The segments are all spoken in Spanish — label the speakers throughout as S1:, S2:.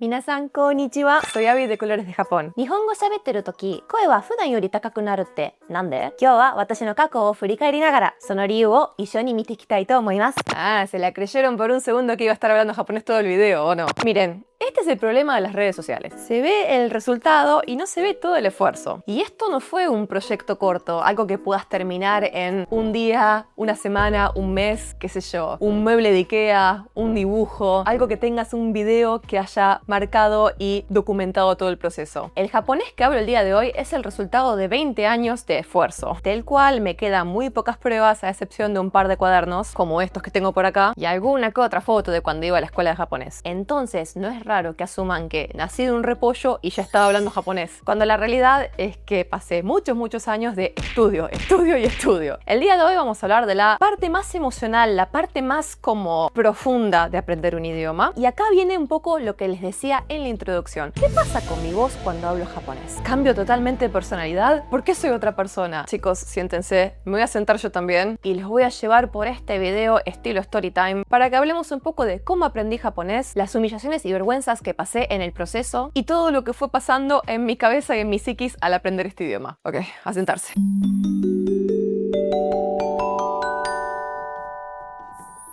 S1: Minasan konnichiwa. Soy Abby de Colores de Japón.
S2: 日本語喋ってるとき、声は普段より高くなるってなんで？今日は私の過去を振り返りながら、その理由を一緒に見ていきたいと思います。
S1: Ah, se la creyeron por un segundo que iba a estar hablando japonés todo el video, ¿o no? Miren, este es el problema de las redes sociales. Se ve el resultado y no se ve todo el esfuerzo. Y esto no fue un proyecto corto, algo que puedas terminar en un día, una semana, un mes, qué sé yo, un mueble de Ikea, un dibujo, algo que tengas un video que haya marcado y documentado todo el proceso. El japonés que hablo el día de hoy es el resultado de 20 años de esfuerzo, del cual me quedan muy pocas pruebas a excepción de un par de cuadernos, como estos que tengo por acá, y alguna que otra foto de cuando iba a la escuela de japonés. Entonces, no es raro que asuman que nací de un repollo y ya estaba hablando japonés, cuando la realidad es que pasé muchos años de estudio y estudio. El día de hoy vamos a hablar de la parte más emocional, la parte más como profunda de aprender un idioma, y acá viene un poco lo que les decía en la introducción. ¿Qué pasa con mi voz cuando hablo japonés? ¿Cambio totalmente de personalidad? ¿Por qué soy otra persona? Chicos, siéntense, me voy a sentar yo también y les voy a llevar por este video estilo story time para que hablemos un poco de cómo aprendí japonés, las humillaciones y vergüenzas que pasé en el proceso y todo lo que fue pasando en mi cabeza y en mi psiquis al aprender este idioma. Ok, a sentarse.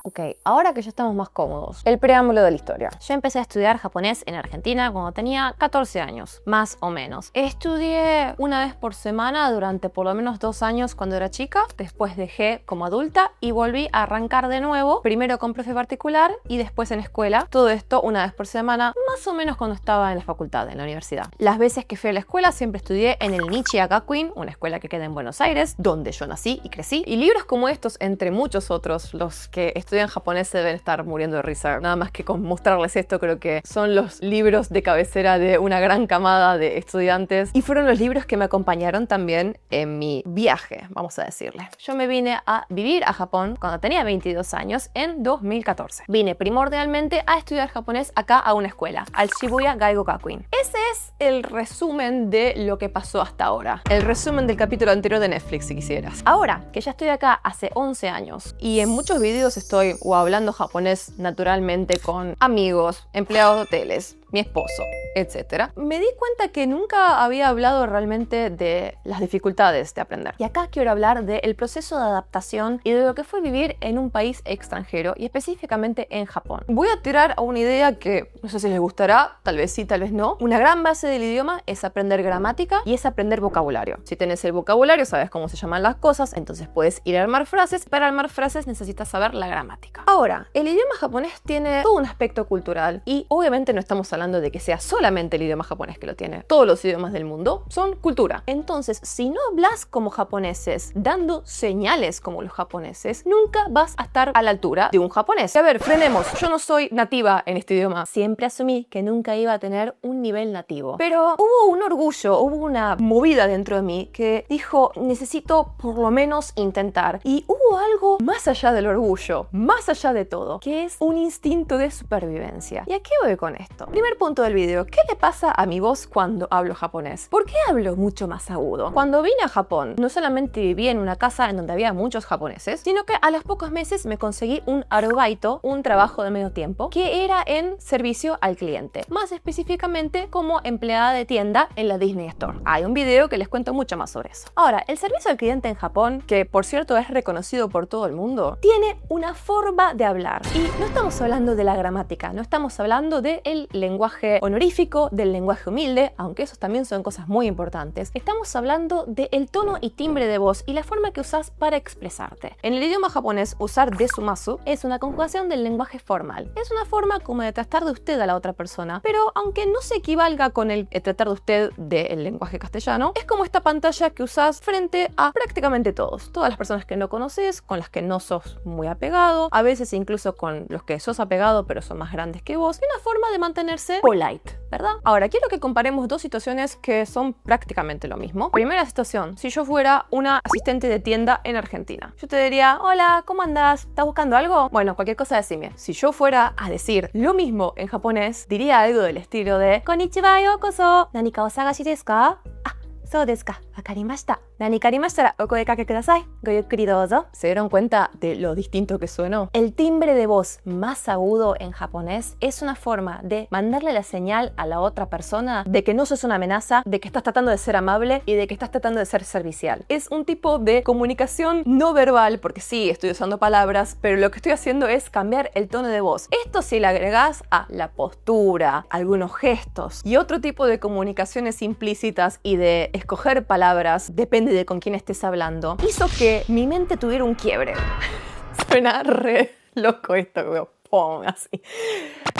S1: Ok, ahora que ya estamos más cómodos, el preámbulo de la historia.
S2: Yo empecé a estudiar japonés en Argentina cuando tenía 14 años, más o menos.
S1: Estudié una vez por semana durante por lo menos 2 años cuando era chica, después dejé como adulta y volví a arrancar de nuevo, primero con profe particular y después en escuela. Todo esto una vez por semana, más o menos cuando estaba en la facultad, en la universidad. Las veces que fui a la escuela siempre estudié en el Nichiya Gakuin, una escuela que queda en Buenos Aires, donde yo nací y crecí. Y libros como estos, entre muchos otros, los que estudian japonés se deben estar muriendo de risa. Nada más que con mostrarles esto, creo que son los libros de cabecera de una gran camada de estudiantes y fueron los libros que me acompañaron también en mi viaje, vamos a decirle. Yo me vine a vivir a Japón cuando tenía 22 años en 2014. Vine primordialmente a estudiar japonés acá a una escuela, al Shibuya Gaigo Gakuin. Ese es el resumen de lo que pasó hasta ahora. El resumen del capítulo anterior de Netflix, si quisieras. Ahora que ya estoy acá hace 11 años y en muchos videos estoy o hablando japonés naturalmente con amigos, empleados de hoteles, mi esposo, etc. Me di cuenta que nunca había hablado realmente de las dificultades de aprender. Y acá quiero hablar del proceso de adaptación y de lo que fue vivir en un país extranjero y específicamente en Japón. Voy a tirar a una idea que no sé si les gustará, tal vez sí, tal vez no. Una gran base del idioma es aprender gramática y es aprender vocabulario. Si tenés el vocabulario, sabes cómo se llaman las cosas, entonces puedes ir a armar frases. Para armar frases necesitas saber la gramática. Ahora, el idioma japonés tiene todo un aspecto cultural y obviamente no estamos hablando de que sea solamente el idioma japonés que lo tiene. Todos los idiomas del mundo son cultura. Entonces, si no hablas como japoneses, dando señales como los japoneses, nunca vas a estar a la altura de un japonés. A ver, frenemos. Yo no soy nativa en este idioma.
S2: Siempre asumí que nunca iba a tener un nivel nativo.
S1: Pero hubo un orgullo, hubo una movida dentro de mí que dijo, necesito por lo menos intentar. Y hubo algo más allá del orgullo, más allá de todo, que es un instinto de supervivencia. ¿Y a qué voy con esto? Primer punto del video, ¿qué le pasa a mi voz cuando hablo japonés? ¿Por qué hablo mucho más agudo? Cuando vine a Japón, no solamente viví en una casa en donde había muchos japoneses, sino que a los pocos meses me conseguí un arubaito, un trabajo de medio tiempo, que era en servicio al cliente, más específicamente como empleada de tienda en la Disney Store. Hay un video que les cuento mucho más sobre eso. Ahora, el servicio al cliente en Japón, que por cierto es reconocido por todo el mundo, tiene una forma de hablar. Y no estamos hablando de la gramática, no estamos hablando del lenguaje honorífico, del lenguaje humilde, aunque esos también son cosas muy importantes. Estamos hablando del tono y timbre de voz y la forma que usas para expresarte. En el idioma japonés, usar desumasu es una conjugación del lenguaje formal. Es una forma como de tratar de usted a la otra persona, pero aunque no se equivalga con el tratar de usted del lenguaje castellano, es como esta pantalla que usas frente a prácticamente todos. Todas las personas que no conoces, con las que no sos muy apegado, a veces incluso con los que sos apegado pero son más grandes que vos. Y una forma de mantenerse polite, ¿verdad? Ahora, quiero que comparemos dos situaciones que son prácticamente lo mismo. Primera situación, si yo fuera una asistente de tienda en Argentina. Yo te diría, hola, ¿cómo andás? ¿Estás buscando algo? Bueno, cualquier cosa decime. Si yo fuera a decir lo mismo en japonés, diría algo del estilo de Konnichiwa yokoso, nanika o sagashi desu ka? Ah, そうですか。
S2: Wakarimashita. Nani ka arimashitara o koe kake kudasai. Go yukkuri douzo.
S1: ¿Se dieron cuenta de lo distinto que suenó?
S2: El timbre de voz más agudo en japonés es una forma de mandarle la señal a la otra persona de que no sos una amenaza, de que estás tratando de ser amable y de que estás tratando de ser servicial. Es un tipo de comunicación no verbal, porque sí, estoy usando palabras, pero lo que estoy haciendo es cambiar el tono de voz. Esto si le agregás a la postura, algunos gestos y otro tipo de comunicaciones implícitas y de escoger palabras, depende de con quién estés hablando, hizo que mi mente tuviera un quiebre.
S1: Suena re loco esto, weón. Así.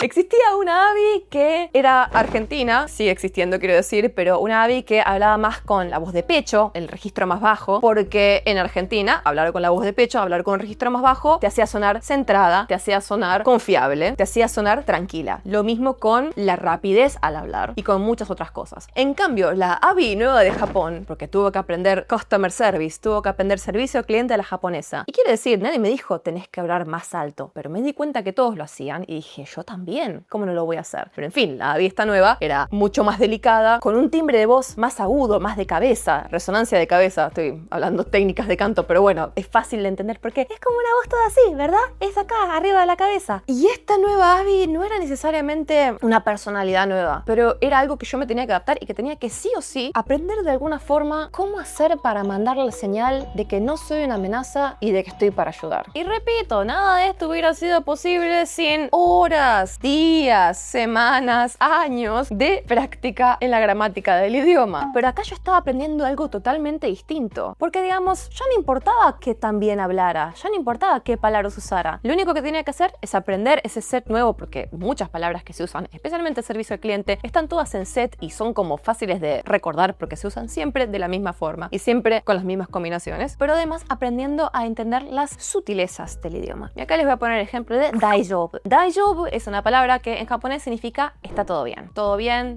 S2: Existía una Abby que era argentina, sigue existiendo quiero decir, pero una Abby que hablaba más con la voz de pecho, el registro más bajo, porque en Argentina hablar con la voz de pecho, hablar con el registro más bajo, te hacía sonar centrada, te hacía sonar confiable, te hacía sonar tranquila. Lo mismo con la rapidez al hablar y con muchas otras cosas. En cambio, la Abby nueva de Japón, porque tuvo que aprender customer service, tuvo que aprender servicio al cliente a la japonesa. Y quiere decir, nadie me dijo tenés que hablar más alto, pero me di cuenta que todos lo hacían y dije, yo también, ¿cómo no lo voy a hacer? Pero en fin, la Abby esta nueva era mucho más delicada, con un timbre de voz más agudo, más de cabeza, resonancia de cabeza, estoy hablando técnicas de canto, pero bueno, es fácil de entender porque es como una voz toda así, ¿verdad? Es acá, arriba de la cabeza. Y esta nueva Abby no era necesariamente una personalidad nueva, pero era algo que yo me tenía que adaptar y que tenía que sí o sí aprender de alguna forma cómo hacer para mandarle la señal de que no soy una amenaza y de que estoy para ayudar. Y repito, nada de esto hubiera sido posible sin horas, días, semanas, años de práctica en la gramática del idioma. Pero acá yo estaba aprendiendo algo totalmente distinto. Porque digamos, ya no importaba que tan bien hablara, ya no importaba qué palabras usara. Lo único que tenía que hacer es aprender ese set nuevo, porque muchas palabras que se usan, especialmente el servicio al cliente, están todas en set y son como fáciles de recordar porque se usan siempre de la misma forma y siempre con las mismas combinaciones. Pero además aprendiendo a entender las sutilezas del idioma. Y acá les voy a poner el ejemplo de daijoubu. Daijoubu es una palabra que en japonés significa está todo bien,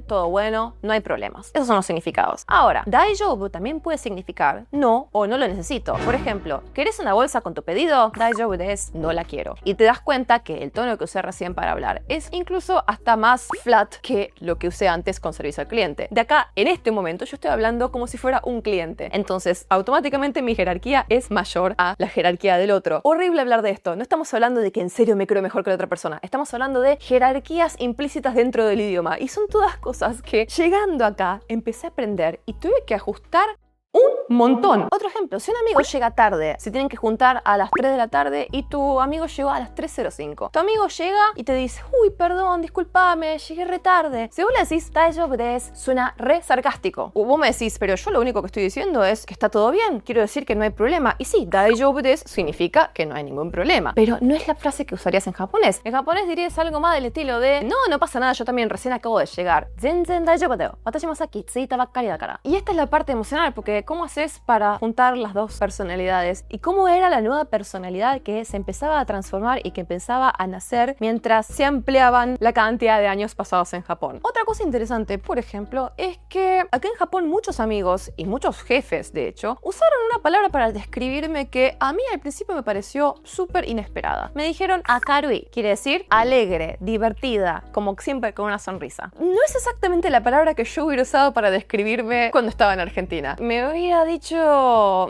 S2: todo bueno, no hay problemas. Esos son los significados. Ahora, daijoubu también puede significar no o no lo necesito. Por ejemplo, ¿querés una bolsa con tu pedido? Daijoubu desu, no la quiero. Y te das cuenta que el tono que usé recién para hablar es incluso hasta más flat que lo que usé antes con servicio al cliente. De acá, en este momento, yo estoy hablando como si fuera un cliente. Entonces, automáticamente mi jerarquía es mayor a la jerarquía del otro. Horrible hablar de esto. No estamos hablando de que en serio me creo mejor que la otra persona. Estamos hablando de jerarquías implícitas dentro del idioma. Y son todas cosas que, llegando acá, empecé a aprender y tuve que ajustar un montón. Otro ejemplo, si un amigo llega tarde, se tienen que juntar a las 3 de la tarde y tu amigo llegó a las 3:05. Tu amigo llega y te dice, uy, perdón, discúlpame, llegué re tarde. Si vos le decís, daijoubu desu, suena re sarcástico. O vos me decís, pero yo lo único que estoy diciendo es que está todo bien, quiero decir que no hay problema. Y sí, daijoubu desu significa que no hay ningún problema. Pero no es la frase que usarías en japonés. En japonés dirías algo más del estilo de, no pasa nada, yo también recién acabo de llegar. Zenzen daijoubu desu. Watashi mo saki tsuita bakkari dakara. Y esta es la parte emocional, porque ¿cómo haces para juntar las dos personalidades? ¿Y cómo era la nueva personalidad que se empezaba a transformar y que empezaba a nacer mientras se ampliaban la cantidad de años pasados en Japón? Otra cosa interesante, por ejemplo, es que acá en Japón muchos amigos y muchos jefes, de hecho, usaron una palabra para describirme que a mí al principio me pareció súper inesperada. Me dijeron akarui, quiere decir alegre, divertida, como siempre con una sonrisa. No es exactamente la palabra que yo hubiera usado para describirme cuando estaba en Argentina. Me hubiera dicho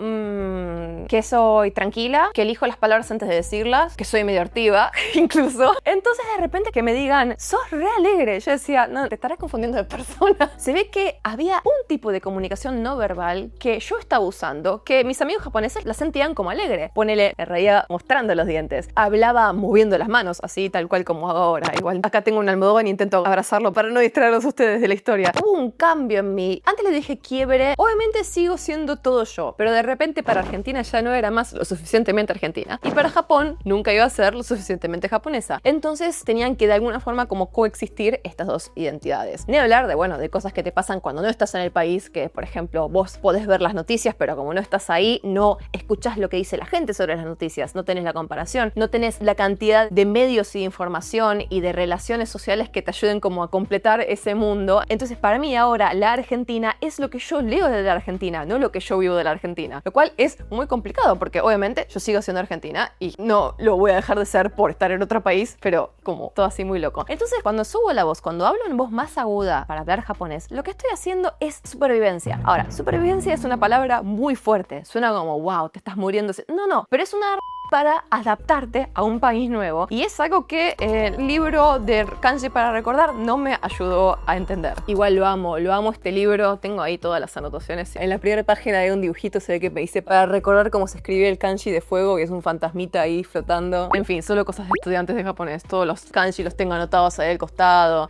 S2: que soy tranquila, que elijo las palabras antes de decirlas, que soy medio hortiva, incluso. Entonces de repente que me digan, sos re alegre, yo decía, no, te estarás confundiendo de persona. Se ve que había un tipo de comunicación no verbal que yo estaba usando, que mis amigos japoneses la sentían como alegre. Ponele, me reía mostrando los dientes, hablaba moviendo las manos, así tal cual como hago ahora. Igual acá tengo un almohadón y intento abrazarlo para no distraerlos a ustedes de la historia. Hubo un cambio en mí. Antes le dije quiebre, obviamente sigo siendo todo yo, pero de repente para Argentina ya no era más lo suficientemente argentina y para Japón nunca iba a ser lo suficientemente japonesa. Entonces tenían que de alguna forma como coexistir estas dos identidades. Ni hablar de, bueno, de cosas que te pasan cuando no estás en el país, que por ejemplo vos podés ver las noticias, pero como no estás ahí, no escuchás lo que dice la gente sobre las noticias, no tenés la comparación, no tenés la cantidad de medios y de información y de relaciones sociales que te ayuden como a completar ese mundo. Entonces para mí ahora la Argentina es lo que yo leo de la Argentina. Argentina, no lo que yo vivo de la Argentina. Lo cual es muy complicado porque obviamente yo sigo siendo argentina y no lo voy a dejar de ser por estar en otro país, pero como todo así muy loco. Entonces, cuando subo la voz, cuando hablo en voz más aguda para hablar japonés, lo que estoy haciendo es supervivencia. Ahora, supervivencia es una palabra muy fuerte. Suena como, wow, te estás muriendo. No, pero es una para adaptarte a un país nuevo. Y es algo que el libro de kanji para recordar no me ayudó a entender. Igual lo amo este libro. Tengo ahí todas las anotaciones. En la primera página hay un dibujito, se ve que me hice para recordar cómo se escribía el kanji de fuego, que es un fantasmita ahí flotando. En fin, solo cosas de estudiantes de japonés. Todos los kanji los tengo anotados ahí al costado.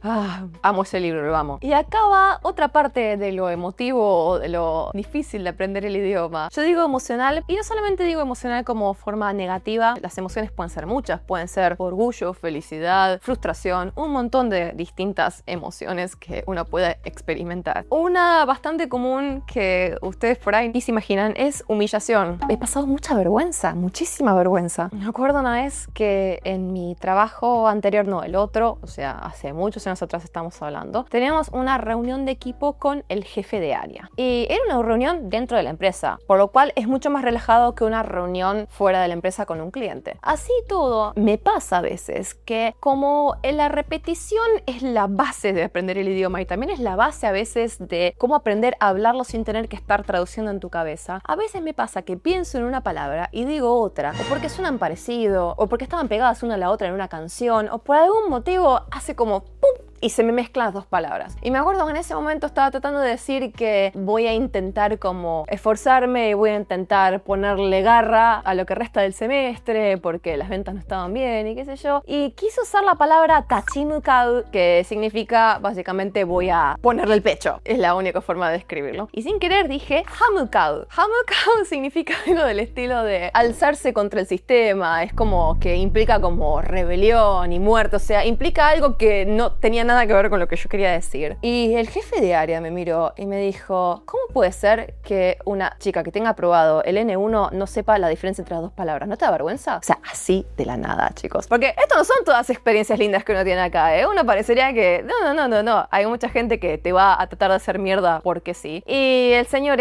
S2: Amo ese libro, lo amo. Y acá va otra parte de lo emotivo o de lo difícil de aprender el idioma. Yo digo emocional, y no solamente digo emocional como forma negativa. Las emociones pueden ser muchas, pueden ser orgullo, felicidad, frustración, un montón de distintas emociones que uno puede experimentar. Una bastante común que ustedes por ahí ni se imaginan es humillación. He pasado mucha vergüenza, muchísima vergüenza. Me acuerdo una vez que en mi trabajo anterior, no, el otro, o sea, hace muchos años atrás estamos hablando, teníamos una reunión de equipo con el jefe de área. Y era una reunión dentro de la empresa, por lo cual es mucho más relajado que una reunión fuera de la empresa con un cliente. Así todo, me pasa a veces que como la repetición es la base de aprender el idioma y también es la base a veces de cómo aprender a hablarlo sin tener que estar traduciendo en tu cabeza, a veces me pasa que pienso en una palabra y digo otra, o porque suenan parecido, o porque estaban pegadas una a la otra en una canción, o por algún motivo hace como ¡pum! Y se me mezclan las dos palabras. Y me acuerdo que en ese momento estaba tratando de decir que voy a intentar como esforzarme y voy a intentar ponerle garra a lo que resta del semestre porque las ventas no estaban bien y qué sé yo. Y quise usar la palabra tachimukau, que significa básicamente voy a ponerle el pecho. Es la única forma de describirlo. Y sin querer dije hamukau. Hamukau significa algo del estilo de alzarse contra el sistema. Es como que implica como rebelión y muerte. O sea, implica algo que no tenía nada que ver con lo que yo quería decir. Y el jefe de área me miró y me dijo, ¿cómo puede ser que una chica que tenga aprobado el N1 no sepa la diferencia entre las dos palabras? ¿No te da vergüenza? O sea, así de la nada, chicos. Porque esto no son todas experiencias lindas que uno tiene acá, ¿eh? Uno parecería que no. Hay mucha gente que te va a tratar de hacer mierda porque sí. Y el señor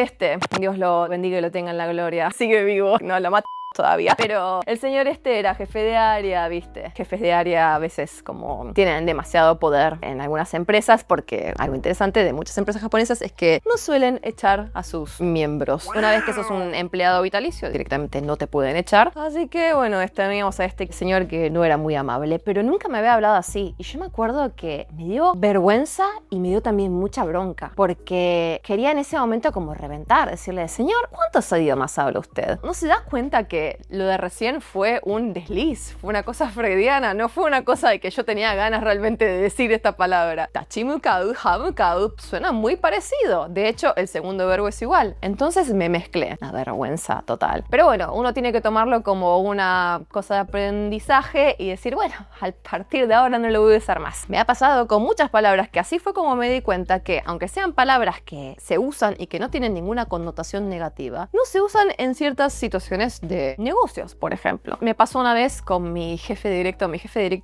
S2: Dios lo bendiga y lo tenga en la gloria, sigue vivo. No, lo mata todavía. Pero el señor era jefe de área, ¿viste? Jefes de área a veces como tienen demasiado poder en algunas empresas porque algo interesante de muchas empresas japonesas es que no suelen echar a sus miembros. Una vez que sos un empleado vitalicio, directamente no te pueden echar. Así que bueno, teníamos a este señor que no era muy amable, pero nunca me había hablado así. Y yo me acuerdo que me dio vergüenza y me dio también mucha bronca porque quería en ese momento como reventar, decirle, señor, ¿cuántos idiomas habla usted? ¿No se da cuenta que lo de recién fue un desliz, fue una cosa freudiana, no fue una cosa de que yo tenía ganas realmente de decir esta palabra? Tachimukau, hamukau, suena muy parecido. De hecho, el segundo verbo es igual. Entonces me mezclé. Una vergüenza total. Pero bueno, uno tiene que tomarlo como una cosa de aprendizaje y decir, bueno, a partir de ahora no lo voy a usar más. Me ha pasado con muchas palabras que así fue como me di cuenta que, aunque sean palabras que se usan y que no tienen ninguna connotación negativa, no se usan en ciertas situaciones de negocios, por ejemplo. Me pasó una vez con mi jefe directo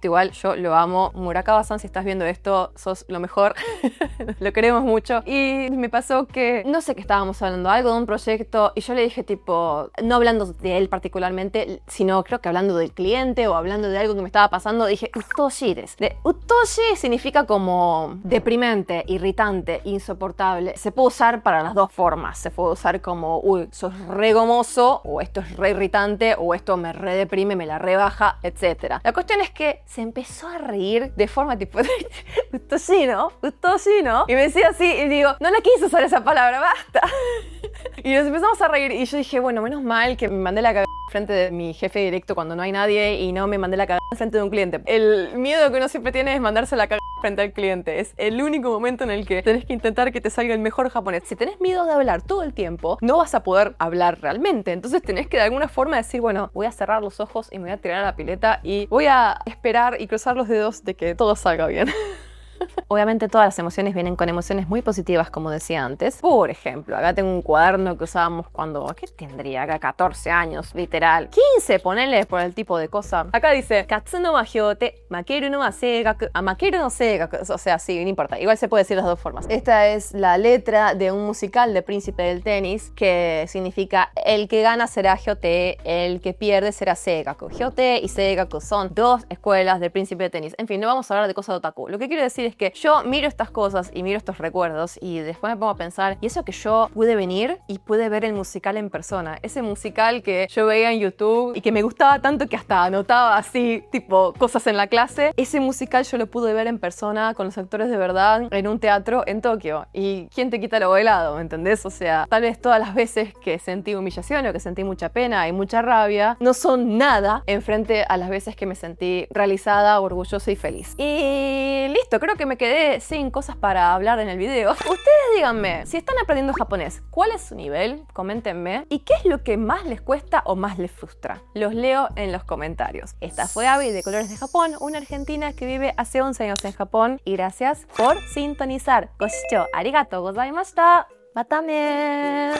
S2: igual, yo lo amo. Murakawa-san, si estás viendo esto, sos lo mejor. Lo queremos mucho. Y me pasó que, no sé qué estábamos hablando, algo de un proyecto, y yo le dije tipo, no hablando de él particularmente, sino creo que hablando del cliente o hablando de algo que me estaba pasando, dije, utoshi desu. Utoshi significa como deprimente, irritante, insoportable. Se puede usar para las dos formas. Se puede usar como, uy, sos re gomoso, o esto es re irritante, o esto me redeprime, me la rebaja, etc. La cuestión es que se empezó a reír de forma tipo, utoshi, ¿no? Y me decía así, y digo, no la quise usar esa palabra, basta. Y nos empezamos a reír, y yo dije, bueno, menos mal que me mandé la cagada frente de mi jefe directo cuando no hay nadie y no me mandé la cagada frente de un cliente. El miedo que uno siempre tiene es mandarse la cagada frente al cliente. Es el único momento en el que tenés que intentar que te salga el mejor japonés. Si tenés miedo de hablar todo el tiempo, no vas a poder hablar realmente. Entonces tenés que de alguna forma decir, bueno, voy a cerrar los ojos y me voy a tirar a la pileta y voy a esperar y cruzar los dedos de que todo salga bien.
S1: Obviamente todas las emociones vienen con emociones muy positivas, como decía antes. Por ejemplo, acá tengo un cuaderno que usábamos cuando, ¿qué tendría acá? 14 años, literal. 15, ponele por el tipo de cosa. Acá dice, Katsu no wa hyote, makeru no wa seigaku, makeru no seigaku. O sea, sí, no importa. Igual se puede decir las dos formas. Esta es la letra de un musical de Príncipe del Tenis que significa el que gana será hyote, el que pierde será seigaku. Hyote y seigaku son dos escuelas del Príncipe del Tenis. En fin, no vamos a hablar de cosas de otaku. Lo que quiero decir es que yo miro estas cosas y miro estos recuerdos y después me pongo a pensar, y eso que yo pude venir y pude ver el musical en persona, ese musical que yo veía en YouTube y que me gustaba tanto que hasta anotaba así, tipo, cosas en la clase, ese musical yo lo pude ver en persona con los actores de verdad en un teatro en Tokio. ¿Y quién te quita lo bailado? ¿Me entendés? O sea, tal vez todas las veces que sentí humillación o que sentí mucha pena y mucha rabia no son nada en frente a las veces que me sentí realizada, orgullosa y feliz. Y listo, creo que me quedé sin cosas para hablar en el video. Ustedes díganme, si están aprendiendo japonés, ¿cuál es su nivel? Coméntenme. ¿Y qué es lo que más les cuesta o más les frustra? Los leo en los comentarios. Esta fue Abby de Colores de Japón, una argentina que vive hace 11 años en Japón. Y gracias por sintonizar. Goshouchou arigatou gozaimashita. Mata ne.